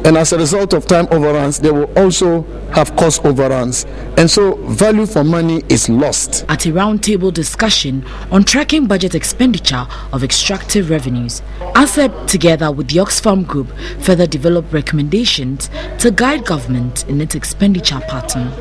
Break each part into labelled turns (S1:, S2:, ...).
S1: And as a result of time overruns, they will also have cost overruns. And so value for money is lost.
S2: At a roundtable discussion on tracking budget expenditure of extractive revenues, ASEP, together with the Oxfam Group, further developed recommendations to guide government in its expenditure pattern.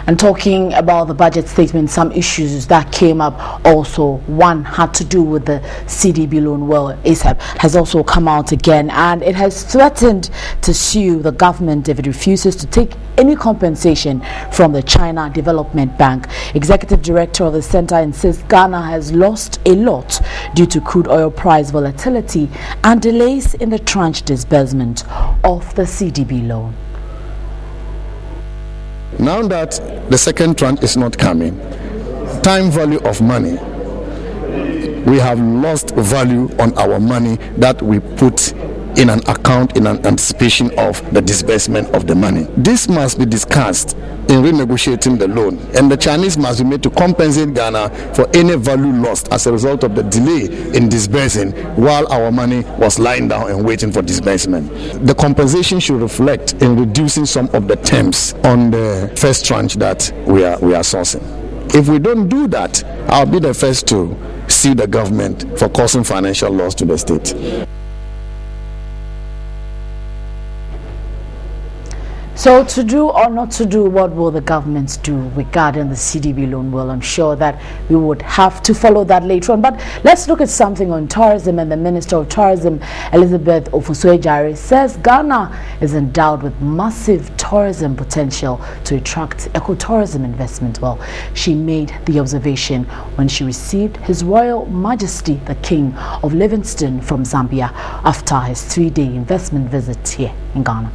S3: And talking about the budget statement, some issues that came up also, one had to do with the CDB loan. Well, ASAP has also come out again, and it has threatened to sue the government if it refuses to take any compensation from the China Development Bank. Executive Director of the center insists Ghana has lost a lot due to crude oil price volatility and delays in the tranche disbursement of the CDB loan.
S1: Now that the second tranche is not coming, time value of money, we have lost value on our money that we put in an account in anticipation of the disbursement of the money. This must be discussed in renegotiating the loan, and the Chinese must be made to compensate Ghana for any value lost as a result of the delay in disbursing while our money was lying down and waiting for disbursement. The compensation should reflect in reducing some of the terms on the first tranche that we are sourcing. If we don't do that, I'll be the first to sue the government for causing financial loss to the state.
S3: So to do or not to do, what will the government do regarding the CDB loan? Well, I'm sure that we would have to follow that later on. But let's look at something on tourism. And the Minister of Tourism, Elizabeth Ofosu-Adjare, says Ghana is endowed with massive tourism potential to attract ecotourism investment. Well, she made the observation when she received His Royal Majesty the King of Livingstone from Zambia after his 3-day investment visit here in Ghana.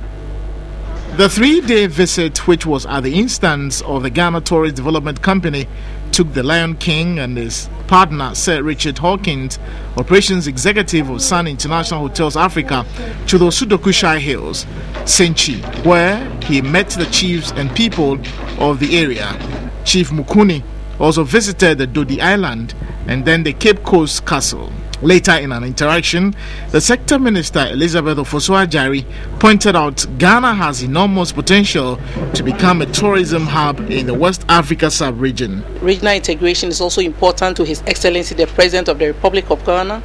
S4: The 3-day visit, which was at the instance of the Ghana Tourist Development Company, took the Lion King and his partner, Sir Richard Hawkins, Operations Executive of Sun International Hotels Africa, to the Sudokushai Hills, Senchi, where he met the chiefs and people of the area. Chief Mukuni also visited the Dodi Island and then the Cape Coast Castle. Later in an interaction, the Sector Minister Elizabeth Ofosu-Adjare pointed out Ghana has enormous potential to become a tourism hub in the West Africa sub-region.
S5: Regional integration is also important to His Excellency the President of the Republic of Ghana.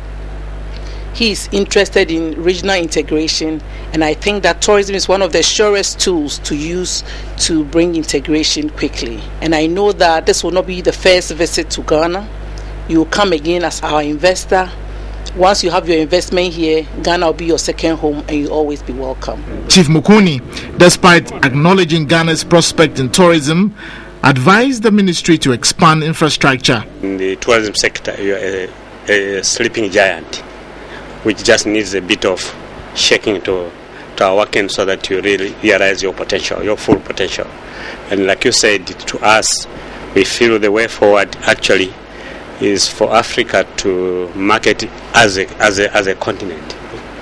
S5: He is interested in regional integration, and I think that tourism is one of the surest tools to use to bring integration quickly. And I know that this will not be the first visit to Ghana. You will come again as our investor. Once you have your investment here, Ghana will be your second home, and you'll always be welcome. Chief Mukuni, despite acknowledging Ghana's prospect in tourism, advised the ministry to expand infrastructure.
S6: In the tourism sector, you're a sleeping giant, which just needs a bit of shaking to awaken so that you really realize your potential, your full potential. And like you said, to us, we feel the way forward actually is for Africa to market as a continent,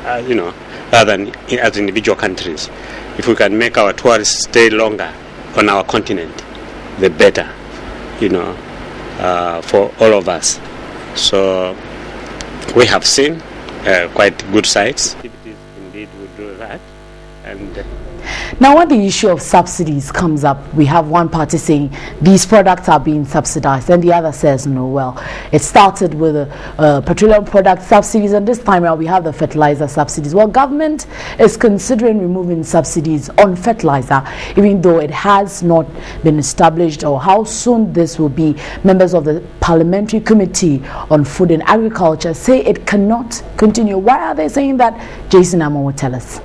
S6: rather than as individual countries. If we can make our tourists stay longer on our continent, the better, for all of us. So we have seen quite good sites. Indeed, we do that, and.
S3: Now, when the issue of subsidies comes up, we have one party saying these products are being subsidized, and the other says no. Well, it started with petroleum product subsidies, and this time around we have the fertilizer subsidies. Well, government is considering removing subsidies on fertilizer, even though it has not been established or how soon this will be. Members of the Parliamentary Committee on Food and Agriculture say it cannot continue. Why are they saying that? Jason Amo will tell us.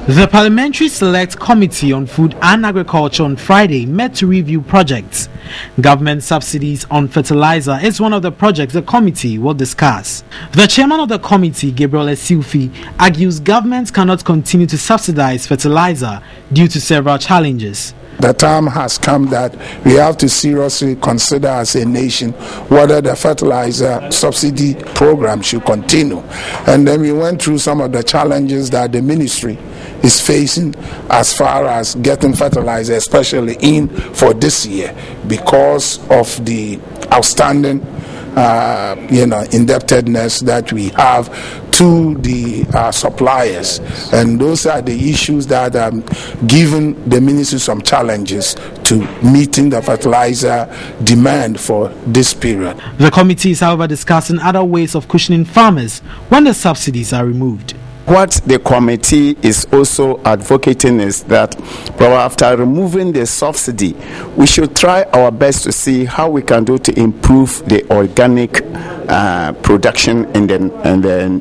S7: The Parliamentary Select Committee on Food and Agriculture on Friday met to review projects. Government subsidies on fertilizer is one of the projects the committee will discuss. The chairman of the committee, Gabriel Esilfi, argues governments cannot continue to subsidize fertilizer due to several challenges.
S8: The time has come that we have to seriously consider as a nation whether the fertilizer subsidy program should continue. And then we went through some of the challenges that the ministry is facing as far as getting fertilizer, especially in for this year, because of the outstanding indebtedness that we have to the suppliers, and those are the issues that are giving the ministry some challenges to meeting the fertilizer demand for this period.
S7: The committee is, however, discussing other ways of cushioning farmers when the subsidies are removed.
S9: What the committee is also advocating is that after removing the subsidy, we should try our best to see how we can do to improve the organic production in the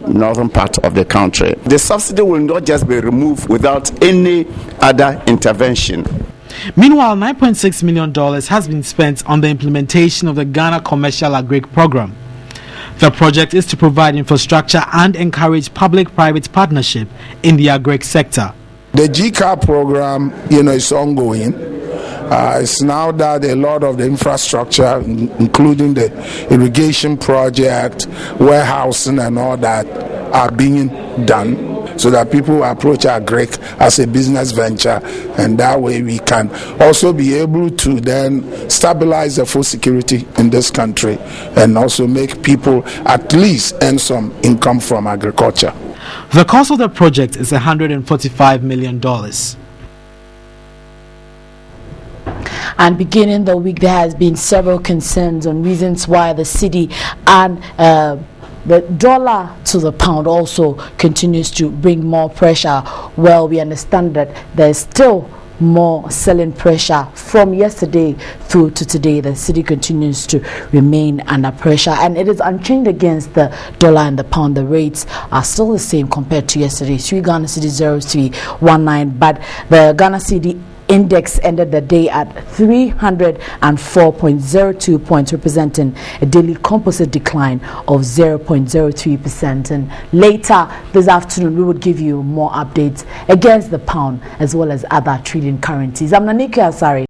S9: northern part of the country. The subsidy will not just be removed without any other intervention.
S7: Meanwhile, $9.6 million has been spent on the implementation of the Ghana Commercial Agric Program. The project is to provide infrastructure and encourage public-private partnership in the agric sector.
S8: The GCAR program, is ongoing. It's now that a lot of the infrastructure, including the irrigation project, warehousing and all that, are being done, so that people approach agric as a business venture, and that way we can also be able to then stabilize the food security in this country and also make people at least earn some income from agriculture.
S7: The cost of the project is $145 million.
S3: And beginning the week, there has been several concerns on reasons why the cedi and the dollar to the pound also continues to bring more pressure. Well, we understand that there's still more selling pressure from yesterday through to today. The cedi continues to remain under pressure, and it is unchanged against the dollar and the pound. The rates are still the same compared to yesterday. 3 Ghana cedi 0319, but the Ghana cedi index ended the day at 304.02 points, representing a daily composite decline of 0.03%. And later this afternoon, we would give you more updates against the pound as well as other trading currencies. I'm Nanika Asari.